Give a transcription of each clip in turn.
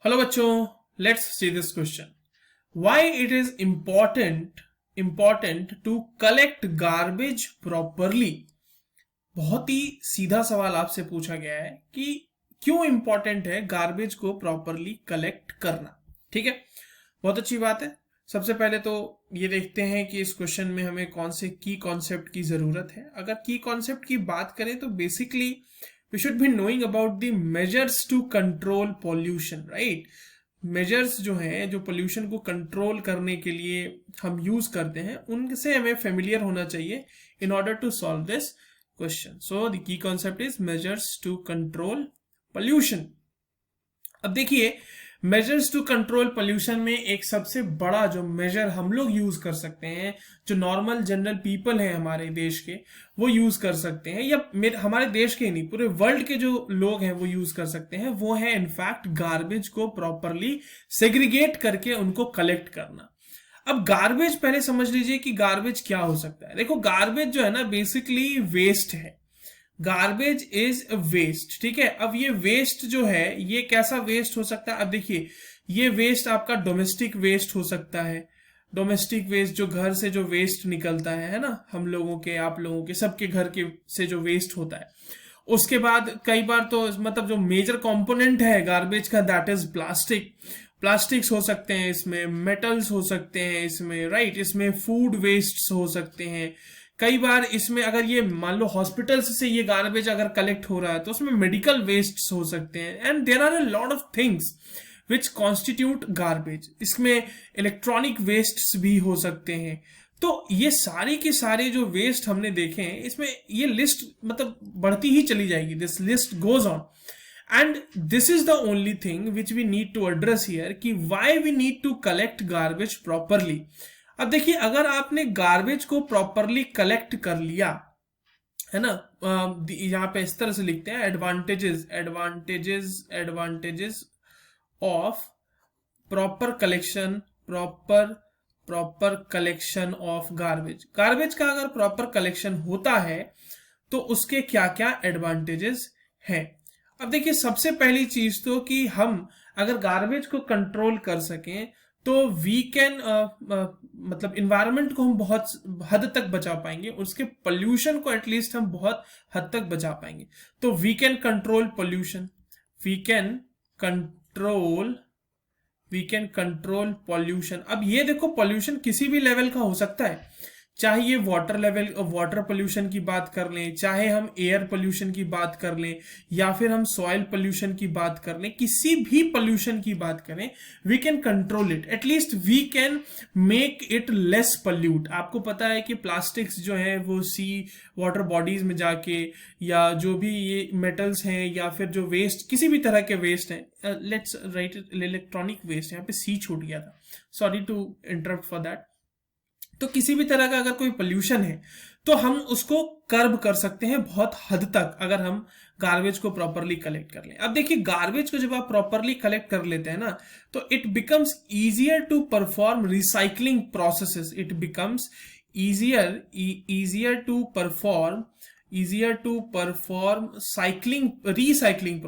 Hello बच्चों, let's see this question. Why it is important to collect garbage properly. बहुत ही सीधा सवाल आपसे पूछा गया है कि क्यों इंपॉर्टेंट है गार्बेज को प्रॉपरली कलेक्ट करना. ठीक है, बहुत अच्छी बात है. सबसे पहले तो ये देखते हैं कि इस क्वेश्चन में हमें कौन से की कॉन्सेप्ट की जरूरत है. अगर की कॉन्सेप्ट की बात करें तो basically we should be knowing about the measures to control pollution. Right, measures जो हैं, जो पोल्यूशन को कंट्रोल करने के लिए हम यूज करते हैं, उनसे हमें फेमिलियर होना चाहिए in order to solve this question. So the key concept is measures to control pollution. अब देखिए, मेजर्स टू कंट्रोल पोल्यूशन में एक सबसे बड़ा जो मेजर हम लोग यूज कर सकते हैं, जो नॉर्मल जनरल पीपल हैं हमारे देश के, वो यूज कर सकते हैं, या हमारे देश के ही नहीं, पूरे वर्ल्ड के जो लोग हैं वो यूज कर सकते हैं, वो है इनफैक्ट गार्बेज को प्रॉपरली सेग्रीगेट करके उनको कलेक्ट करना. अब गार्बेज पहले समझ लीजिए कि गार्बेज क्या हो सकता है. देखो, गार्बेज जो है ना बेसिकली वेस्ट है. Garbage is waste. ठीक है, अब ये वेस्ट जो है ये कैसा वेस्ट हो सकता है. अब देखिए, ये वेस्ट आपका डोमेस्टिक वेस्ट हो सकता है. डोमेस्टिक वेस्ट जो घर से जो वेस्ट निकलता है ना, हम लोगों के, आप लोगों के, सबके घर के से जो वेस्ट होता है. उसके बाद कई बार तो मतलब जो मेजर कंपोनेंट है गार्बेज का, दैट इज प्लास्टिक. प्लास्टिक्स हो सकते हैं इसमें, मेटल्स हो सकते हैं इसमें, राइट, इसमें फूड वेस्ट हो सकते हैं. कई बार इसमें अगर ये मान लो हॉस्पिटल्स से ये गार्बेज अगर कलेक्ट हो रहा है तो उसमें मेडिकल वेस्ट हो सकते हैं. And there are a lot of things which constitute garbage. इसमें इलेक्ट्रॉनिक वेस्ट भी हो सकते हैं. तो ये सारे के सारे जो वेस्ट हमने देखे हैं, इसमें ये लिस्ट मतलब बढ़ती ही चली जाएगी. This list goes on. And this is the only thing which we need to address here कि why we need to collect garbage properly. अब देखिए, अगर आपने गार्बेज को प्रॉपरली कलेक्ट कर लिया है ना, यहाँ पे इस तरह से लिखते हैं, advantages of proper collection, proper collection of garbage. Garbage का अगर प्रॉपर कलेक्शन होता है तो उसके क्या क्या एडवांटेजेस हैं. अब देखिए, सबसे पहली चीज तो कि हम अगर गार्बेज को कंट्रोल कर सकें तो वी कैन मतलब इन्वायरमेंट को हम बहुत हद तक बचा पाएंगे, उसके पोल्यूशन को एटलीस्ट हम बहुत हद तक बचा पाएंगे. तो we can control pollution, we can control we can control pollution. अब ये देखो, पॉल्यूशन किसी भी लेवल का हो सकता है, चाहे ये वाटर लेवल, वाटर पोल्यूशन की बात कर लें, चाहे हम एयर पोल्यूशन की बात कर लें, या फिर हम सॉइल पोल्यूशन की बात कर लें, किसी भी पोल्यूशन की बात करें, we can control it. At least we can make it less pollute. आपको पता है कि प्लास्टिक्स जो है वो सी वाटर बॉडीज में जाके, या जो भी ये मेटल्स हैं, या फिर जो वेस्ट, किसी भी तरह के वेस्ट हैं, लेट्स राइट इलेक्ट्रॉनिक वेस्ट, यहाँ पे सी छूट गया था, sorry to interrupt for that. तो किसी भी तरह का अगर कोई पोल्यूशन है तो हम उसको कर्ब कर सकते हैं बहुत हद तक, अगर हम गार्बेज को प्रॉपरली कलेक्ट कर लें. अब देखिए, गार्बेज को जब आप प्रॉपरली कलेक्ट कर लेते हैं ना, तो it becomes easier to perform recycling processes. It becomes easier to perform recycling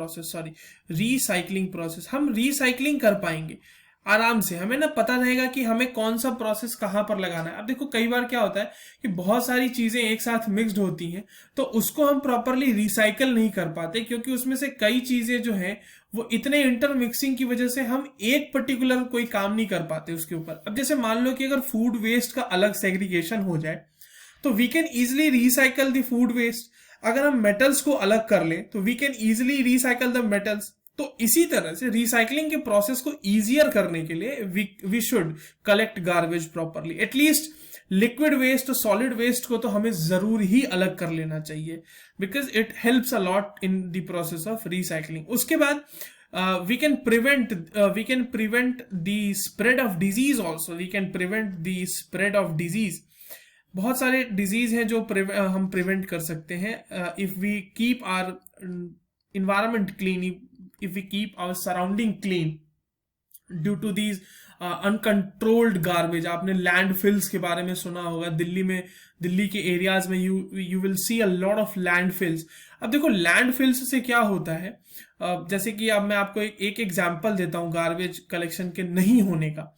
process. हम रिसाइकलिंग कर पाएंगे आराम से. हमें ना पता रहेगा कि हमें कौन सा प्रोसेस कहां पर लगाना है. अब देखो, कई बार क्या होता है कि बहुत सारी चीजें एक साथ मिक्स्ड होती हैं, तो उसको हम प्रॉपरली रिसाइकल नहीं कर पाते, क्योंकि उसमें से कई चीजें जो हैं वो इतने इंटरमिक्सिंग की वजह से हम एक पर्टिकुलर कोई काम नहीं कर पाते उसके ऊपर. अब जैसे मान लो कि अगर फूड वेस्ट का अलग सेग्रीगेशन हो जाए तो we can easily recycle the food waste. अगर हम मेटल्स को अलग कर लें तो we can easily recycle the metals. तो इसी तरह से रिसाइकलिंग के प्रोसेस को इजियर करने के लिए we should collect garbage properly. At least liquid waste और सॉलिड वेस्ट को तो हमें जरूर ही अलग कर लेना चाहिए, because it helps a lot in the process of recycling. उसके बाद we can prevent the spread of disease also. We can prevent the spread of disease. बहुत सारे डिजीज हैं जो हम प्रिवेंट कर सकते हैं if we keep our environment clean, if we keep our surrounding clean, due to these uncontrolled garbage. आपने landfills के बारे में सुना होगा, दिल्ली के एरियाज में you will see a lot of landfills. अब देखो लैंडफिल्स से क्या होता है, जैसे कि अब मैं आपको एक एग्जांपल देता हूँ गार्बेज कलेक्शन के नहीं होने का।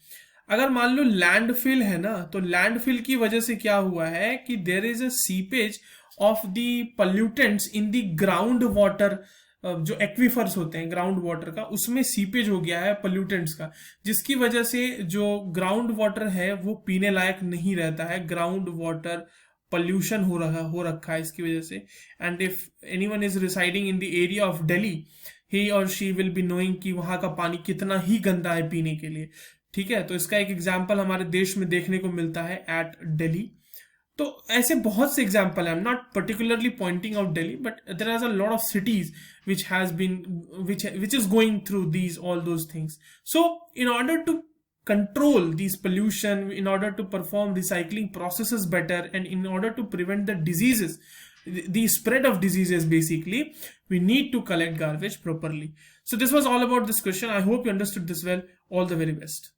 अगर मान लो लैंडफिल है ना, तो लैंडफिल की वजह से क्या हुआ है कि there is a seepage of the pollutants in the ground water. जो एक्वीफर्स होते हैं ग्राउंड वाटर का, उसमें सीपेज हो गया है पोल्यूटेंट्स का, जिसकी वजह से जो ग्राउंड वाटर है वो पीने लायक नहीं रहता है। ग्राउंड वाटर पोल्यूशन हो रखा है इसकी वजह से। And if anyone is residing in the area of Delhi, he or she will be knowing कि वहां का पानी कितना ही गंदा है पीने के लिए। ठीक है, तो इसका एक एग्जाम्पल हमारे देश में देखने को मिलता है एट दिल्ली। तो ऐसे बहुत से एग्जाम्पल है। I am not particularly pointing out Delhi, but there are a lot of cities which has been which is going through all those things. So in order to control these pollution, in order to perform recycling processes better, and in order to prevent the diseases, the spread of diseases, basically we need to collect garbage properly. So this was all about this question. I hope you understood this well. All the very best.